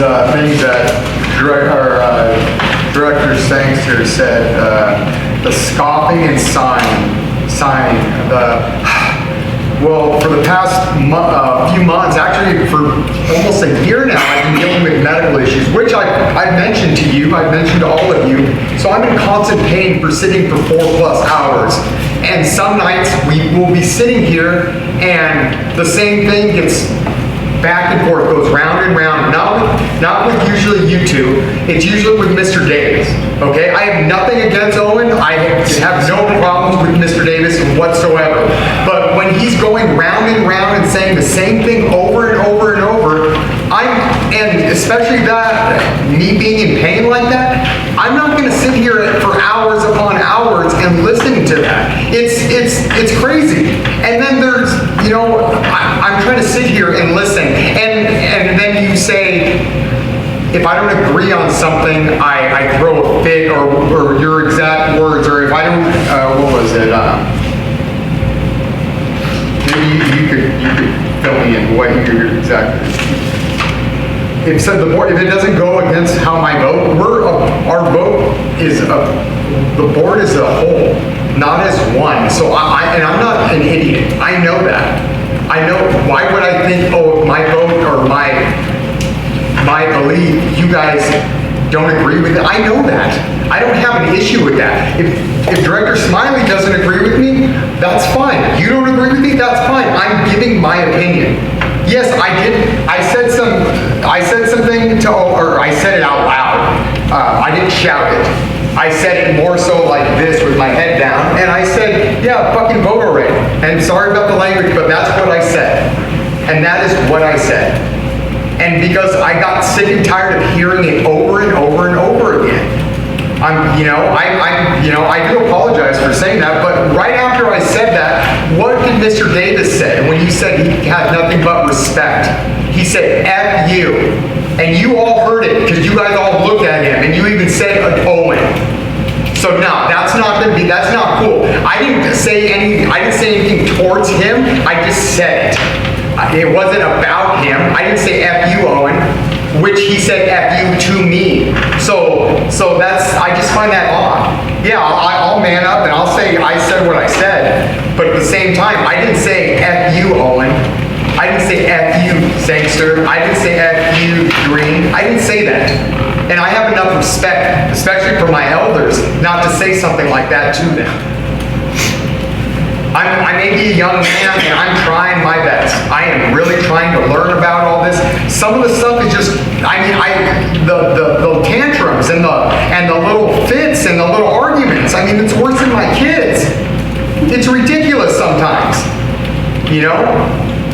the things that Director Sangster said, the scoffing and sighing, well, for the past few months, actually for almost a year now, I've been dealing with medical issues, which I've mentioned to you, I've mentioned to all of you. So I'm in constant pain for sitting for 4+ hours. And some nights we will be sitting here and the same thing gets back and forth, goes round and round, not with usually you two, it's usually with Mr. Davis, okay? I have nothing against Owen, I have no problems with Mr. Davis whatsoever, but when he's going round and round and saying the same thing over and over and over, and especially that, me being in pain like that, I'm not gonna sit here for hours upon hours and listen to that. It's crazy. And then there's, I'm trying to sit here and listen, and then you say, if I don't agree on something, I throw a fit, or your exact words, or if I don't, what was it? Maybe you could fill me in what your exactly. If it doesn't go against how my vote, our vote is the board is a whole, not as one. So and I'm not an idiot. I know that. I know. Why would I think, oh, my vote or my belief, you guys don't agree with it? I know that. I don't have an issue with that. If Director Smiley doesn't agree with me, that's fine. You don't agree with me, that's fine. I'm giving my opinion. Yes, I did. I said something or I said it out loud. I didn't shout it. I said it more so like this with my head down, and I said, yeah, fucking vote already. And sorry about the language, but that's what I said. And that is what I said. And because I got sick and tired of hearing it over and over and over again. I do apologize for saying that, but right after I said that, what did Mr. Davis say when you said he had nothing but respect? He said, F you. And you all heard it, because you guys all looked at him, and you even said Owen. So no, that's not cool. I didn't say anything towards him, I just said it. It wasn't about him. I didn't say F you, Owen, which he said F you to me. So I just find that odd. Yeah, I'll man up and I'll say I said what I said, but at the same time, I didn't say F you, Owen. I didn't say F you, Sangster. I didn't say F you, Green. I didn't say that. And I have enough respect, especially for my elders, not to say something like that to them. I may be a young man and I'm trying my best. I am really trying to learn about all this. Some of the stuff is just, the tantrums and the little fits and the little arguments. I mean, it's worse than my kids. It's ridiculous sometimes.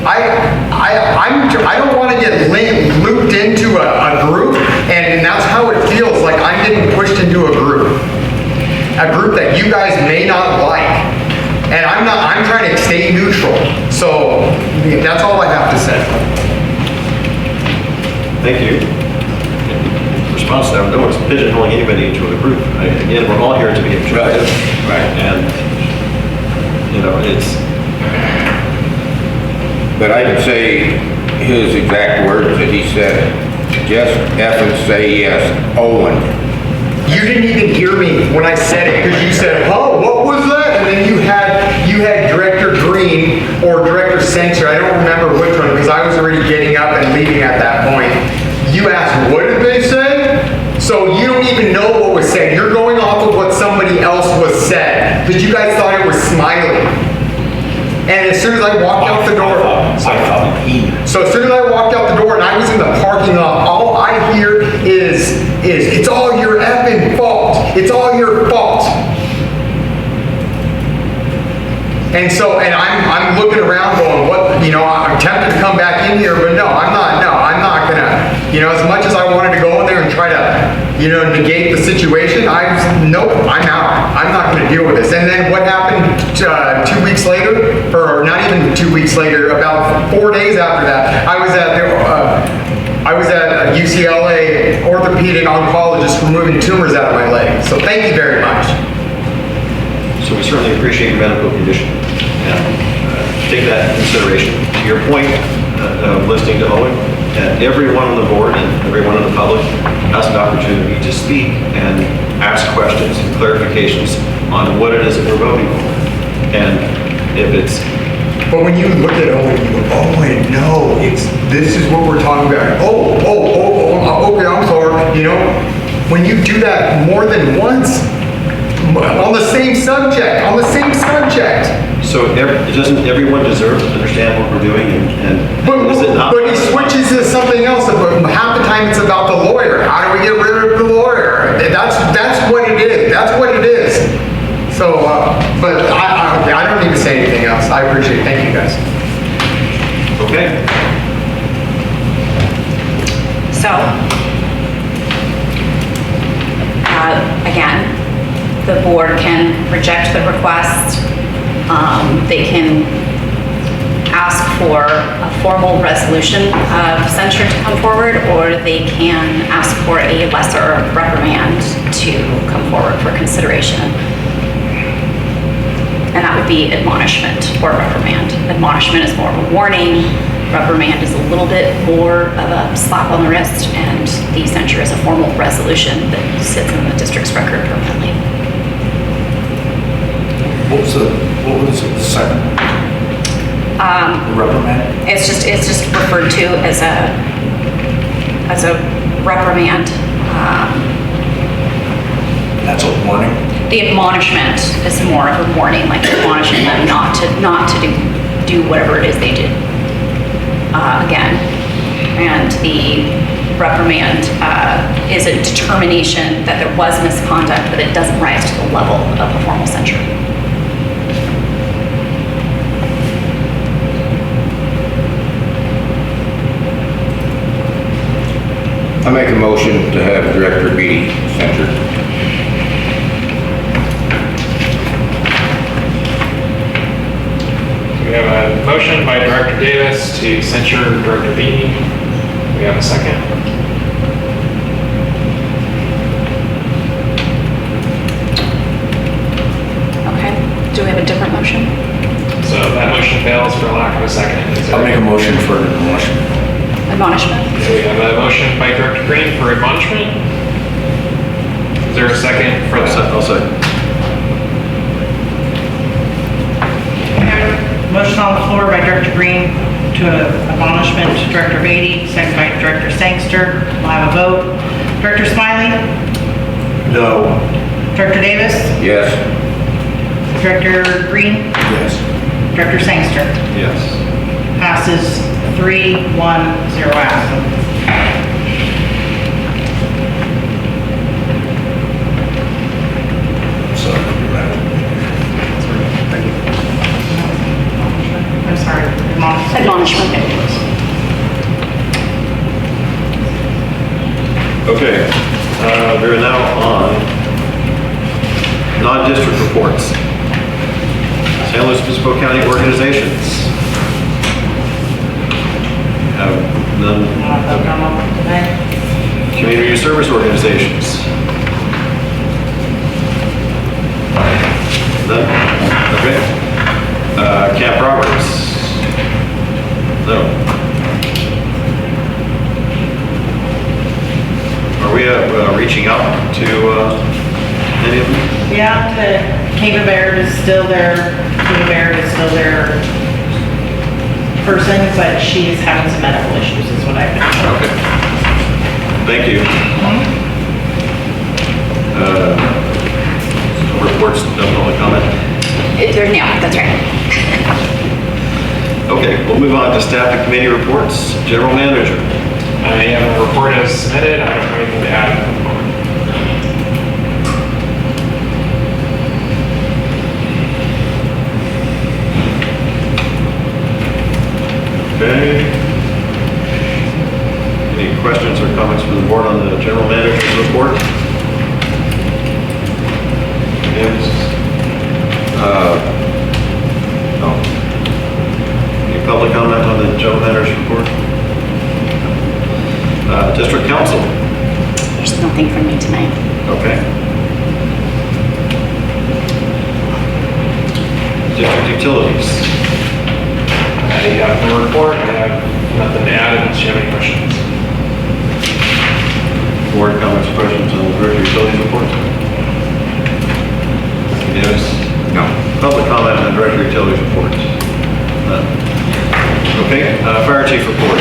I don't want to get looped into a group, and that's how it feels like I'm getting pushed into a group that you guys may not like. And I'm trying to stay neutral. So that's all I have to say. Thank you. In response to that, no one's pigeonholing anybody into a group. Again, we're all here to be objective. Right. And, it's... But I can say his exact words that he said. Just effing say yes, Owen. You didn't even hear me when I said it, because you said, oh, what was that? And then you had Director Green or Director Sangster, I don't remember which one, because I was already getting up and leaving at that point. You asked, what did they say? So you don't even know what was said. You're going off of what somebody else was said, because you guys thought it was Smiley. And as soon as I walked out the door, so as soon as I walked out the door and I was in the parking lot, all I hear is it's all your effing fault. It's all your fault. And I'm looking around going, what, I'm tempted to come back in here, but no, I'm not gonna, as much as I wanted to go in there and try to, negate the situation, nope, I'm out. I'm not gonna deal with this. And then what happened 2 weeks later, or not even 2 weeks later, about 4 days after that, I was at UCLA orthopedic oncologist removing tumors out of my leg. So thank you very much. So we certainly appreciate your medical condition and take that into consideration. To your point of listening to Owen, And everyone on the board and everyone in the public has an opportunity to speak and ask questions and clarifications on what it is that we're voting for. And if it's, But when you look at Owen, you go, oh wait, no, this is what we're talking about. Okay, I'm sorry. You know, when you do that more than once, on the same subject, so doesn't everyone deserve to understand what we're doing and is it not? But he switches to something else, but half the time it's about the lawyer. How do we get rid of the lawyer? That's what it is. That's what it is. So, but I don't need to say anything else. I appreciate it. Thank you, guys. Okay. So, again, the board can reject the request. They can ask for a formal resolution of censure to come forward, or they can ask for a lesser reprimand to come forward for consideration. And that would be admonishment or reprimand. Admonishment is more of a warning. Reprimand is a little bit more of a slap on the wrist, and the censure is a formal resolution that sits in the district's record permanently. What was the second? Reprimand? It's just referred to as a reprimand. That's a warning? The admonishment is more of a warning, like admonishing them not to do whatever it is they did again. And the reprimand is a determination that there was misconduct, but it doesn't rise to the level of a formal censure. I make a motion to have Director Beatty censured. We have a motion by Director Davis to censure Director Beatty. We have a second. Okay, do we have a different motion? So that motion fails for lack of a second. Is there- I'll make a motion for an admonishment. Admonishment? So we have a motion by Director Green for admonishment. Is there a second for that? I'll second. Motion on the floor by Director Green to admonishment to Director Beatty, second by Director Sangster. We'll have a vote. Director Smiley? No. Director Davis? Yes. Director Green? Yes. Director Sangster? Yes. Passes 3-1-0 absent. Sorry. I'm sorry, admonishment. Admonishment. Okay, we're now on non-district reports. San Luis Obispo County organizations. Have none. I'll come up today. Community service organizations. None? Okay. Camp Roberts. No. Are we reaching out to any of them? Yeah, the Cape Baird is still their person, but she's having some medical issues, is what I've been told. Okay. Thank you. Reports, definitely comment. Yeah, that's right. Okay, we'll move on to staff and committee reports. General manager. I have a report as submitted. I don't have anything to add at the moment. Okay. Any questions or comments from the board on the general manager's report? Yes. No. Any public comment on the general manager's report? District council. There's nothing from me tonight. Okay. District utilities. I have my report. I have Nothing to add unless you have any questions. Board comments, questions on the director utilities report? Davis? No. Public comment on the director utilities report? None. Okay, fire chief report.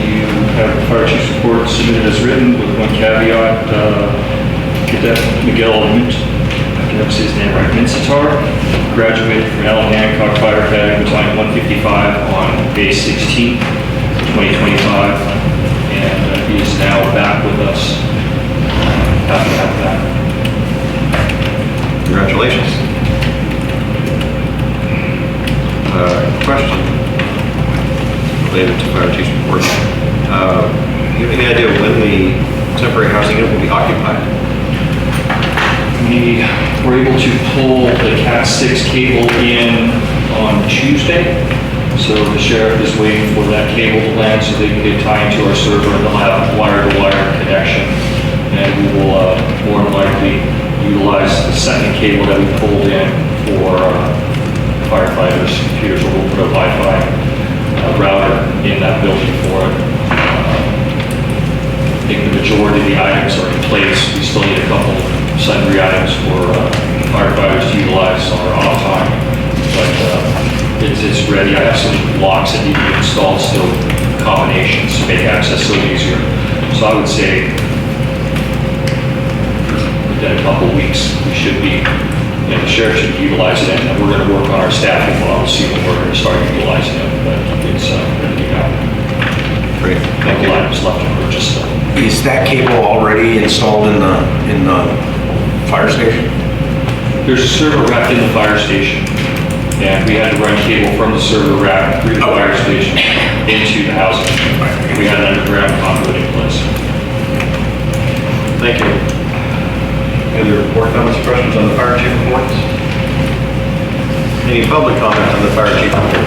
You have the fire chief's report submitted as written with one caveat. Cadet Miguel Mint, I can never say his name right, Minsitar, graduated from Allen Hancock Fire Academy, battalion 155 on May 16, 2025, and he is now back with us. Happy to have that. Congratulations. Question related to fire chief's report. Do you have any idea when the temporary housing unit will be occupied? We were able to pull the Cat 6 cable in on Tuesday, so the sheriff is waiting for that cable to land so they can get tied into our server and they'll have wire-to-wire connection. And we will more than likely utilize the second cable that we pulled in for firefighters' computers, or we'll put a Wi-Fi router in that building for it. I think the majority of the items are in place. We still need a couple sundry items for firefighters to utilize on our off time, but it's ready. I have some locks that need to be installed still, combinations to make access so easier. So I would say within a couple of weeks, we should be, the sheriff should utilize it, and we're going to work on our staffing model, see when we're going to start utilizing it, but it's ready to go. Great, thank you. Couple items left to purchase still. Is that cable already installed in the fire station? There's a server rack in the fire station, and we had to run cable from the server rack through the fire station into the housing. We had an underground conduit in place. Thank you. Any other board comments or questions on the fire chief report? Any public comment on the fire chief report?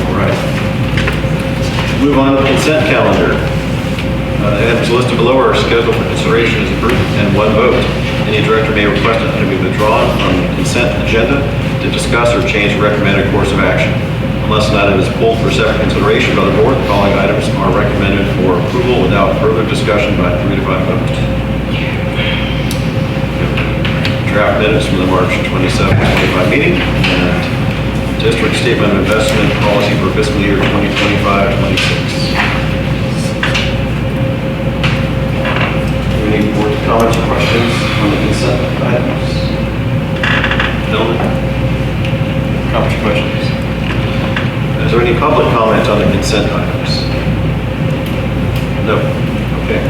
All right. Move on to the consent calendar. The items listed below are scheduled for consideration as a group and one vote. Any director may request an item be withdrawn from the consent agenda to discuss or change the recommended course of action. Unless an item is pulled for separate consideration by the board, the following items are recommended for approval without further discussion by 3 to 5 vote. Draft minutes from the March 27, 25 meeting, and district statement of investment policy for fiscal year 2025-26. Any board comments or questions on the consent items? Gentlemen? Comments or questions? Is there any public comment on the consent items? No. Okay.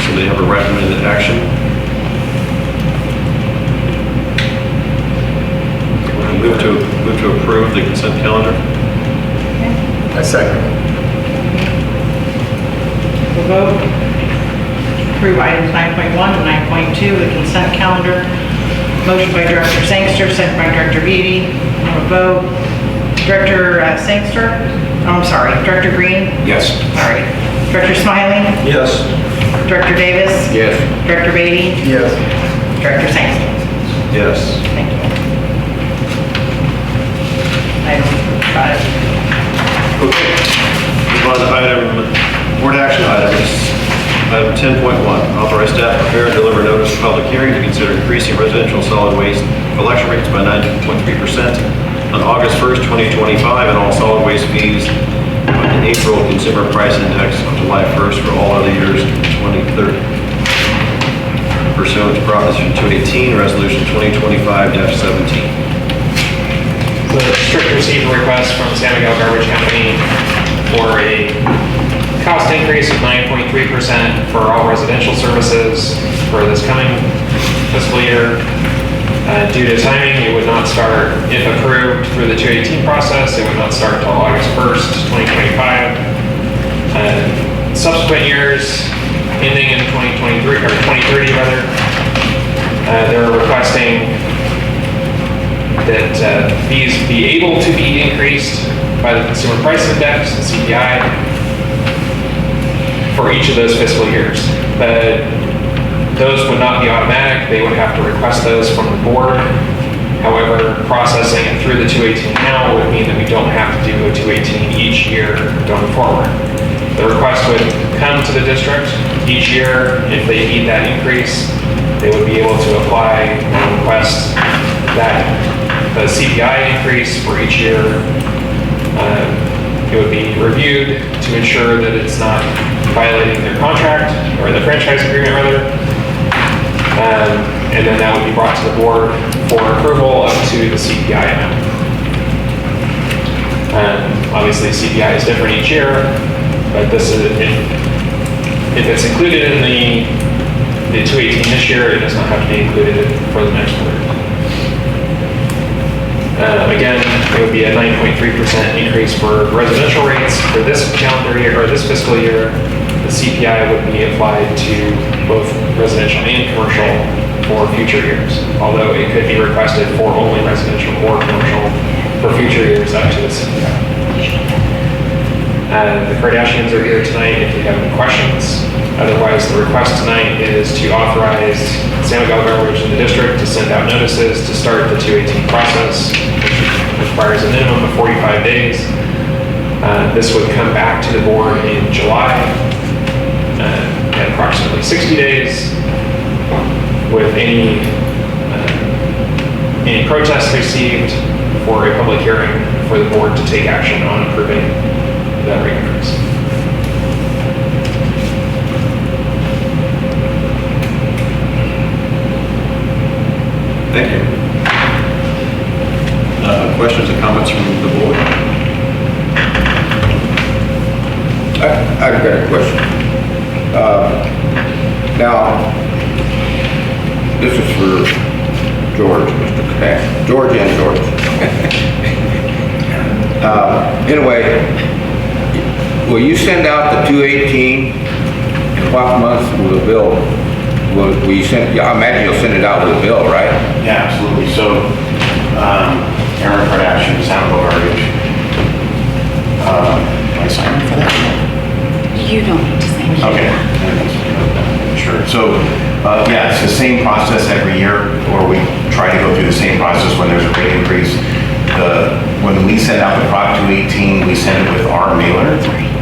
So they have a recommended action. We're going to move to approve the consent calendar. I second. We'll vote. Approve items 9.1 and 9.2, the consent calendar. Motion by Director Sangster, second by Director Beatty. We'll vote. Director Sangster? Oh, I'm sorry, Director Green? Yes. All right. Director Smiley? Yes. Director Davis? Yes. Director Beatty? Yes. Director Sangster? Yes. Thank you. Item 5. Okay. Move on to board action items. Item 10.1, authorize staff to prepare and deliver notice of public hearing to consider increasing residential solid waste collection rates by 9.3% on August 1st, 2025, and all solid waste fees on the April Consumer Price Index on July 1st for all other years in 2030. Pursuant to Proposition 218, Resolution 2025-17. The district received a request from San Miguel Garbage Company for a cost increase of 9.3% for all residential services for this coming fiscal year. Due to timing, it would not start, if approved through the 218 process, it would not start until August 1st, 2025. Subsequent years, ending in 2023, or 2030 rather, they're requesting that these be able to be increased by the Consumer Price Index, the CPI, for each of those fiscal years. But those would not be automatic. They would have to request those from the board. However, processing it through the 218 now would mean that we don't have to do a 218 each year going forward. The request would come to the district each year. If they need that increase, they would be able to apply and request that the CPI increase for each year. It would be reviewed to ensure that it's not violating their contract, or the franchise agreement rather. And then that would be brought to the board for approval up to the CPI amount. Obviously CPI is different each year, but this is, if it's included in the 218 this year, it does not have to be included for the next year. Again, it would be a 9.3% increase for residential rates for this calendar year, or this fiscal year. The CPI would be applied to both residential and commercial for future years, although it could be requested for only residential or commercial for future years up to the CPI. The Kardashians are here tonight if you have any questions. Otherwise, the request tonight is to authorize San Miguel Garbage in the district to send out notices to start the 218 process, which requires a minimum of 45 days. This would come back to the board in July at approximately 60 days with any protests received for a public hearing for the board to take action on approving that rate increase. Thank you. Questions or comments from the board? I've got a question. Now, this is for George, Mr. Cash. George and George. Anyway, will you send out the 218? In what month will the bill? Will you send? I imagine you'll send it out with a bill, right? Yeah, absolutely. So, Aaron Kardashian, San Miguel Garbage. Do I sign up for that? You don't need to say. Okay. Sure. So, yeah, it's the same process every year, or we try to go through the same process when there's a rate increase. When we send out the Prop 218, we send it with our mailer,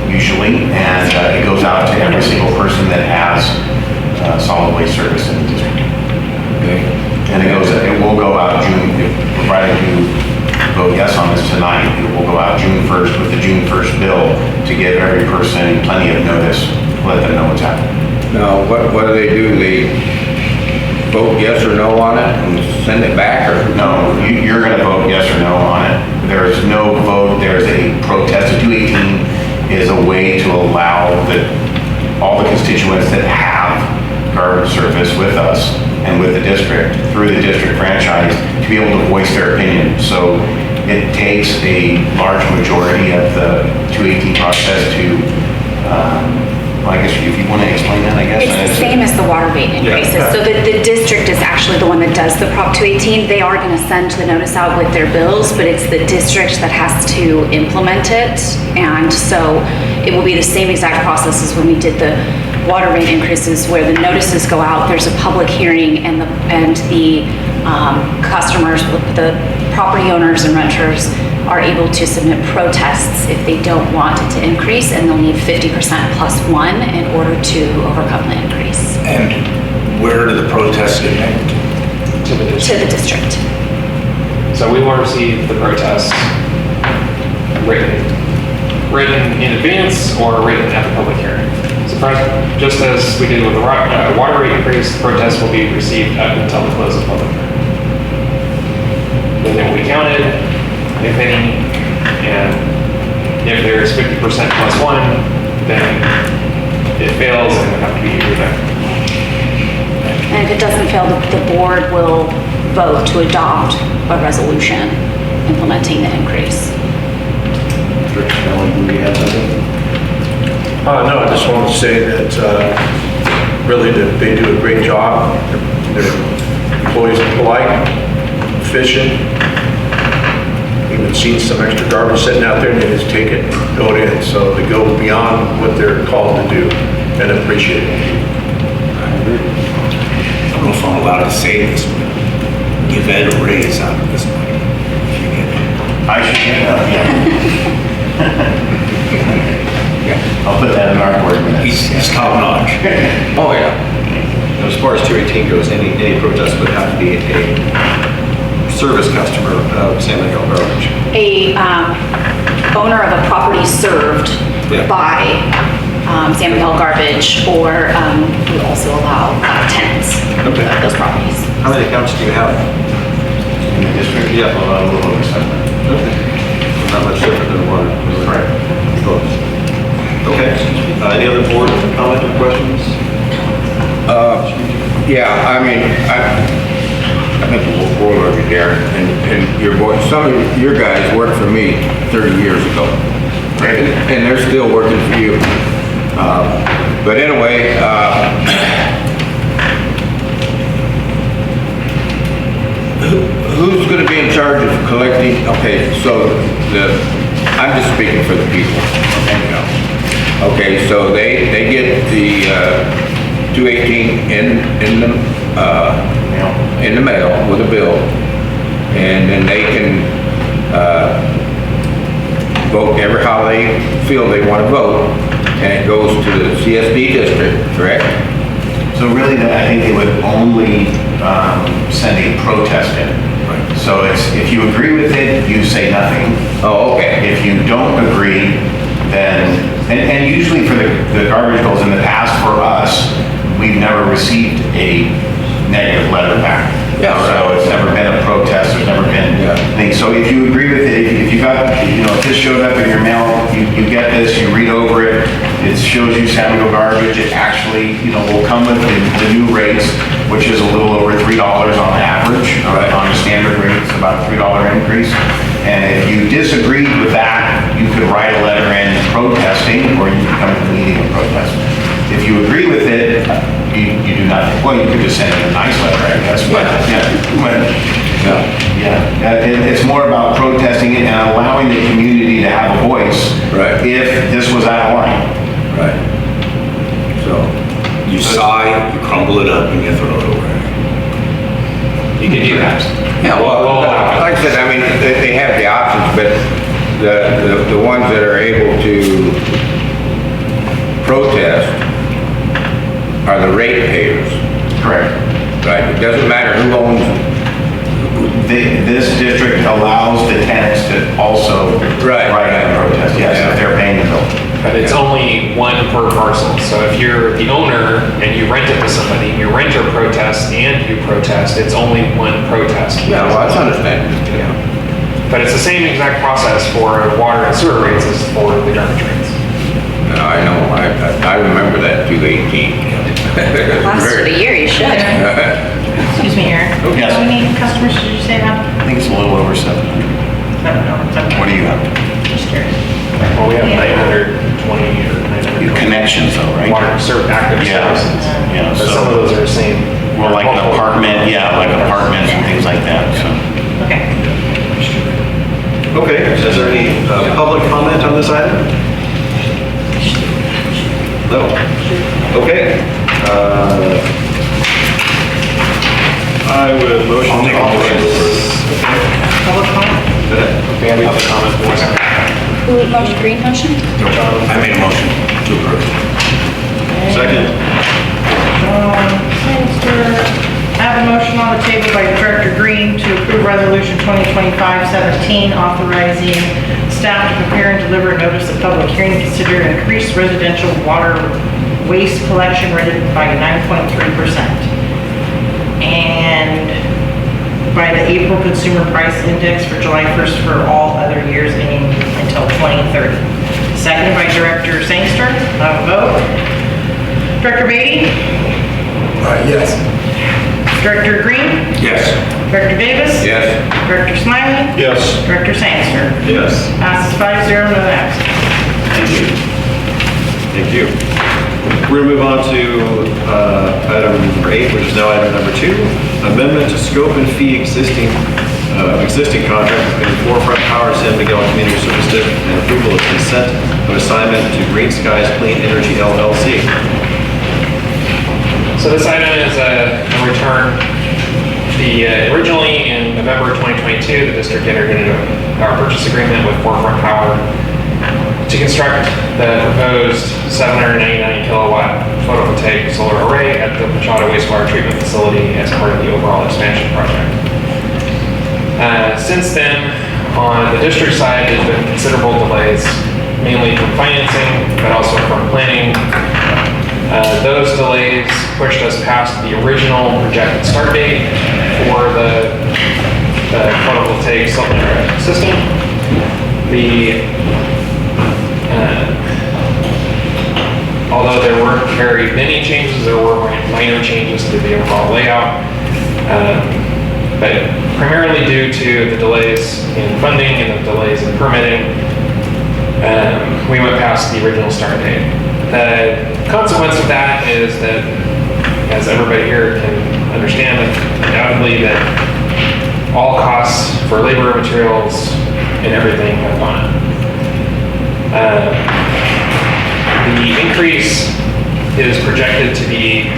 usually, and it goes out to every single person that has solid waste service in the district. Okay. And it will go out June, provided you vote yes on this tonight, it will go out June 1st with the June 1st bill to give every person plenty of notice, let them know what's happening. Now, what do? They vote yes or no on it and send it back, or? No, you're gonna vote yes or no on it. There's no vote, there's a protest. The 218 is a way to allow all the constituents that have garbage service with us and with the district, through the district franchise, to be able to voice their opinion. So it takes a large majority of the 218 process to, well, I guess if you want to explain that, I guess. It's the same as the water rate increases. Yeah. So the district is actually the one that does the Prop 218. They are going to send the notice out with their bills, but it's the district that has to implement it. And so it will be the same exact process as when we did the water rate increases, where the notices go out, there's a public hearing, and the customers, the property owners and renters are able to submit protests if they don't want it to increase, and they'll need 50% plus one in order to overcome the increase. And where do the protests get made? To the To the district. district. So we will receive the protests written in advance or written at the public hearing. Just as we did with the water rate increase, the protests will be received up until the close of public hearing. Then they will be counted, if any, and if there is 50% plus one, then it fails and will have to be revoked. And if it doesn't fail, the board will vote to adopt a resolution implementing the increase. Director Snelling, do you have something? No, I just want to say that really that they do a great job. Their employees are polite, efficient. Even seen some extra garbage sitting out there and they just take it, throw it in. So they go beyond what they're called to do and appreciate it. I don't know if I'm allowed to say this, but Give Ed a raise out of this money. I should get that, yeah. I'll put that in our board minutes. He's top notch. Oh, yeah. As far as 218 goes, any protest would have to be a service customer of San Miguel Garbage. A owner of a property served Yeah. by San Miguel Garbage, or we also allow tenants Okay. of those properties. How many accounts do you have? In the district? Yeah. A little over 7. Okay. Not much different than water. Correct. Close. Okay. Any other board comment or questions? Yeah, I mean, I think we'll roll over there, and your boy, some of your guys worked for me 30 years ago. And they're still working for you. But anyway, who's gonna be in charge of collecting? Okay, so I'm just speaking for the people. Okay, so they get the 218 in the mail with a bill, and then they can vote ever how they feel they want to vote, and it goes to the C.S.D. district, correct? So really, I think they would only send a protest in. So it's, if you agree with it, you say nothing. Oh, okay. If you don't agree, then, and usually for the garbage bills in the past, for us, we've never received a negative letter back. Yeah, So it's never been a protest, there's never been things. So if you agree with it, if you got, if this showed up in your mail, you get this, you read over it, it shows you San Miguel Garbage, it actually, will come with the new rates, which is a little over $3 on average. On a standard rate, it's about a $3 increase. And if you disagreed with that, you could write a letter in protesting, or you could come to the meeting and protest. If you agree with it, you do nothing. Well, you could just send in a nice letter, I guess, but, it's more about protesting it and allowing the community to have a voice. Right. If this was out of line. Right. So, You sigh, you crumble it up, and you throw it away. You can do that. yeah, well, like I said, I mean, they have the options, but the ones that are able to protest are the ratepayers. Correct. Right, it doesn't matter who owns This district allows the tenants to also Right. write in a protest, yes, if they're paying the bill. But it's only one per parcel. So if you're the owner and you rent it to somebody, your renter protests and you protest, it's only one protest. Yeah, well, that's understandable. But it's the same exact process for water and sewer rates as for the garbage rates. I know, I remember that 218. Last of the year, you should. Excuse me, Eric. Yes. How many customers did you say that? I think it's a little over 700. Okay. What do you have? Just curious. Well, we have 920 or 920. Connections though, right? Water, active Yeah. services. Yeah, But so- some of those are the same. Well, like an apartment, like apartments and things like that, so. Okay. Okay, is there any public comment on this item? No. Okay. I would motion to authorize. Public comment? Go ahead. Okay, I have a comment for you. Who motion, green motion? I made a motion to approve. Second. John Sangster. I have a motion on the table by Director Green to approve Resolution 2025-17, authorizing staff to prepare and deliver a notice of public hearing to consider increased residential water waste collection rated by 9.3%. And by the April Consumer Price Index for July 1st for all other years ending until 2030. Seconded by Director Sangster. Have a vote. Director Beatty? Yes. Director Green? Yes. Director Davis? Yes. Director Smiley? Yes. Director Sangster? Yes. Passes 5-0, no absent. Thank you. Thank you. We're going to move on to item number 8, which is now item number 2, amendment to scope and fee existing contract between Forefront Power and San Miguel Community Service District and approval of consent of assignment to Green Skies Clean Energy LLC. So this item is a return Originally in November 2022, the district entered into a power purchase agreement with Forefront Power to construct the proposed 799 kilowatt photovoltaic solar array at the Machado wastewater treatment facility as part of the overall expansion project. Since then, on the district side, there's been considerable delays, mainly from financing, but also from planning. Those delays pushed us past the original projected start date for the photovoltaic solar system. Although there weren't very many changes, there were minor changes to the overall layout. But primarily due to the delays in funding and the delays in permitting, we went past the original start date. The consequence of that is that, as everybody here can understand, undoubtedly that all costs for labor, materials, and everything have gone up. The increase is projected to be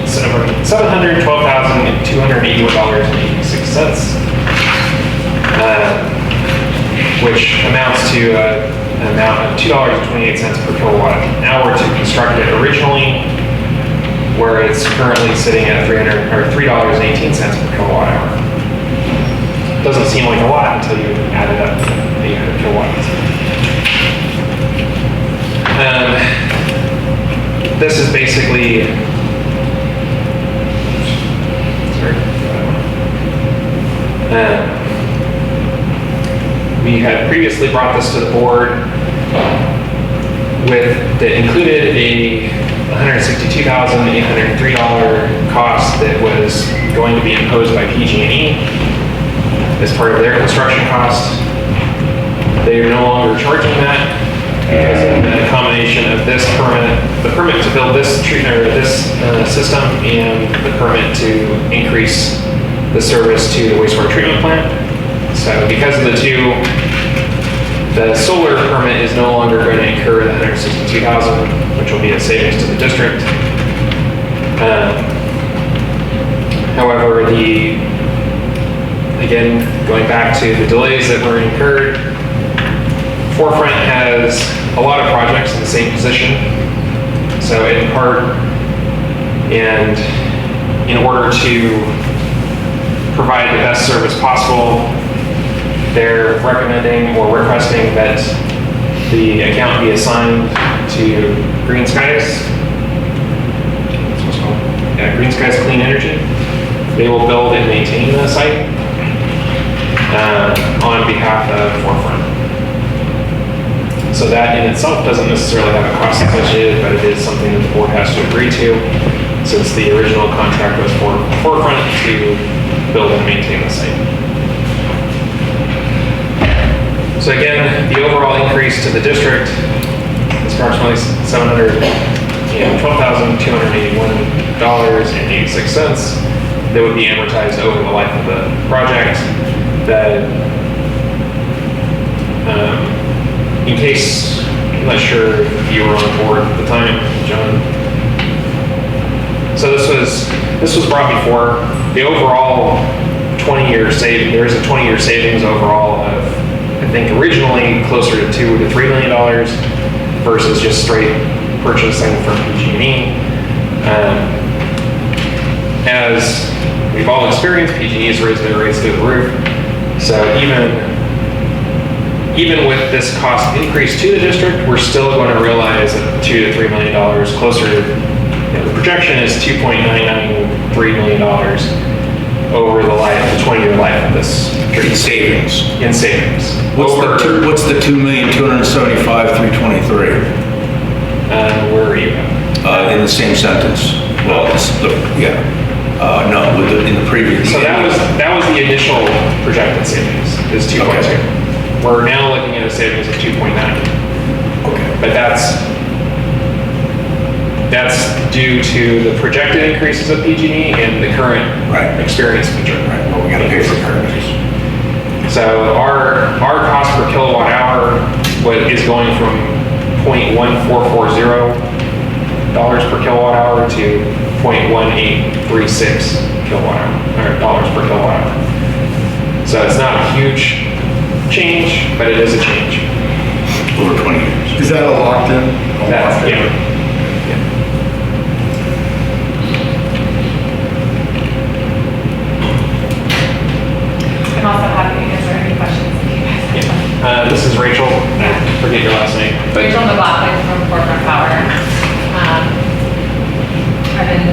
$712,281.86, which amounts to an amount of $2.28 per kilowatt hour to construct it originally, where it's currently sitting at $3.18 per kilowatt hour. Doesn't seem like a lot until you add it up to 800 kilowatts. This is basically, we had previously brought this to the board that included a $162,803 cost that was going to be imposed by PG&E as part of their construction cost. They are no longer charging that because of the combination of this permit, the permit to build this system, and the permit to increase the service to the wastewater treatment plant. So because of the two, the solar permit is no longer going to incur the $162,000, which will be a savings to the district. However, again, going back to the delays that were incurred, Forefront has a lot of projects in the same position. So in part, and in order to provide the best service possible, they're recommending or requesting that the account be assigned to Green Skies. That's what's called. Yeah, Green Skies Clean Energy. They will build and maintain the site on behalf of Forefront. So that in itself doesn't necessarily have a cost associated, but it is something that the board has to agree to, since the original contract was for Forefront to build and maintain the site. So again, the overall increase to the district is approximately $712,281.86 that would be amortized over the life of the project. That, in case, I'm not sure if you were on board at the time, John. So this was brought before. The overall 20-year saving, there is a 20-year savings overall of, I think originally closer to $2 to $3 million versus just straight purchasing from PG&E. As we've all experienced, PG&E has raised their rates through the roof. So even with this cost increase to the district, we're still going to realize $2 to $3 million closer. The projection is $2.993 million over the 20-year life of this. In savings. In savings. What's the $2,275,323? Where are you at? In the same sentence. Well, in the previous. So that was the initial projected savings, is 2.2. Okay. We're now looking at a savings of 2.9. Okay. But that's due to the projected increases of PG&E and the current experience feature. Right. Well, we got to pay for permits. So our cost per kilowatt hour is going from $0.1440 per kilowatt hour to 0.1836 kilowatt hour, or dollars per kilowatt hour. So it's not a huge change, but it is a change. Over 20 years. Is that a locked in? That's, yeah. I'm also happy to answer any questions if you guys have. This is Rachel. I forget your last name. Rachel McLaughlin from Corporate Power. I've been,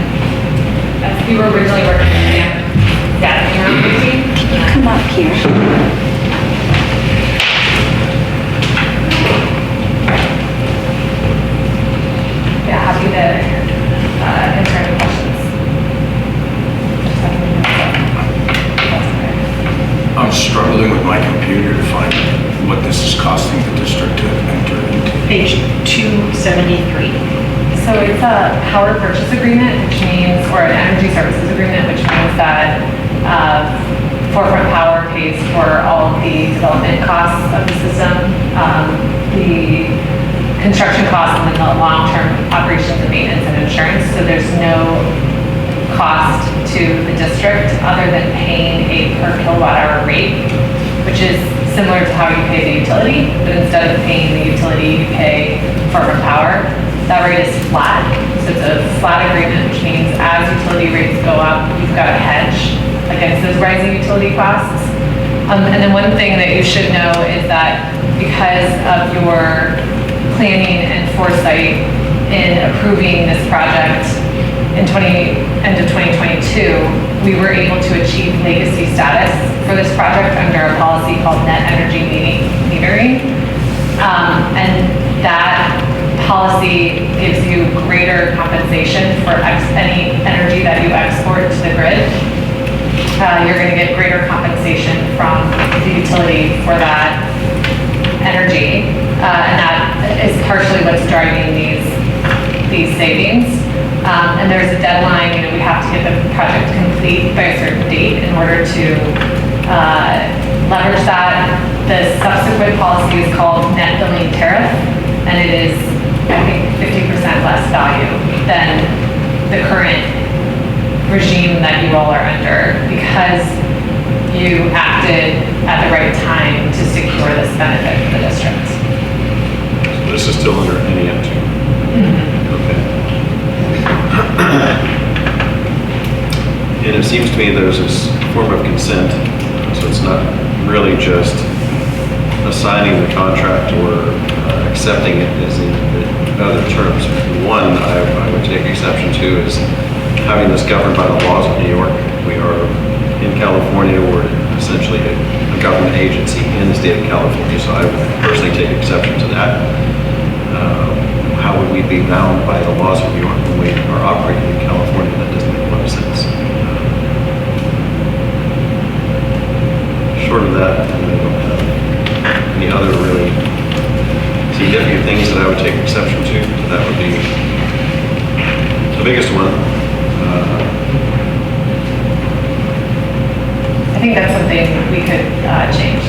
we were originally working with Sam here on the team. Come up here. Yeah, happy to answer any questions. I'm struggling with my computer to find what this is costing the district to enter into. Page 273. So it's a power purchase agreement, which means, or an energy services agreement, which means that Forefront Power pays for all of the development costs of the system, the construction costs, and then the long-term operations and maintenance and insurance. So there's no cost to the district other than paying a per kilowatt hour rate, which is similar to how you pay the utility, but instead of paying the utility, you pay Forefront Power. That rate is flat, so it's a flat agreement, which means as utility rates go up, you've got a hedge against those rising utility costs. And then one thing that you should know is that because of your planning and foresight in approving this project in end of 2022, we were able to achieve legacy status for this project under a policy called net energy metering. And that policy gives you greater compensation for any energy that you export to the grid. You're going to get greater compensation from the utility for that energy, and that is partially what's driving these savings. And there's a deadline, we have to get the project complete by a certain date in order to leverage that. The subsequent policy is called net billing tariff, and it is, I think, 50% less value than the current regime that you all are under, because you acted at the right time to secure this benefit for the district. So this is still under NEM2? Okay. And it seems to me there's this form of consent, so it's not really just assigning the contract or accepting it as in other terms. One, I would take exception to is having this governed by the laws of New York. We are in California, we're essentially a government agency in the state of California, so I would personally take exception to that. How would we be bound by the laws of New York when we are operating in California? That doesn't make a lot of sense. Short of that, I don't have any other really significant things that I would take exception to. That would be the biggest one. I think that's something we could change.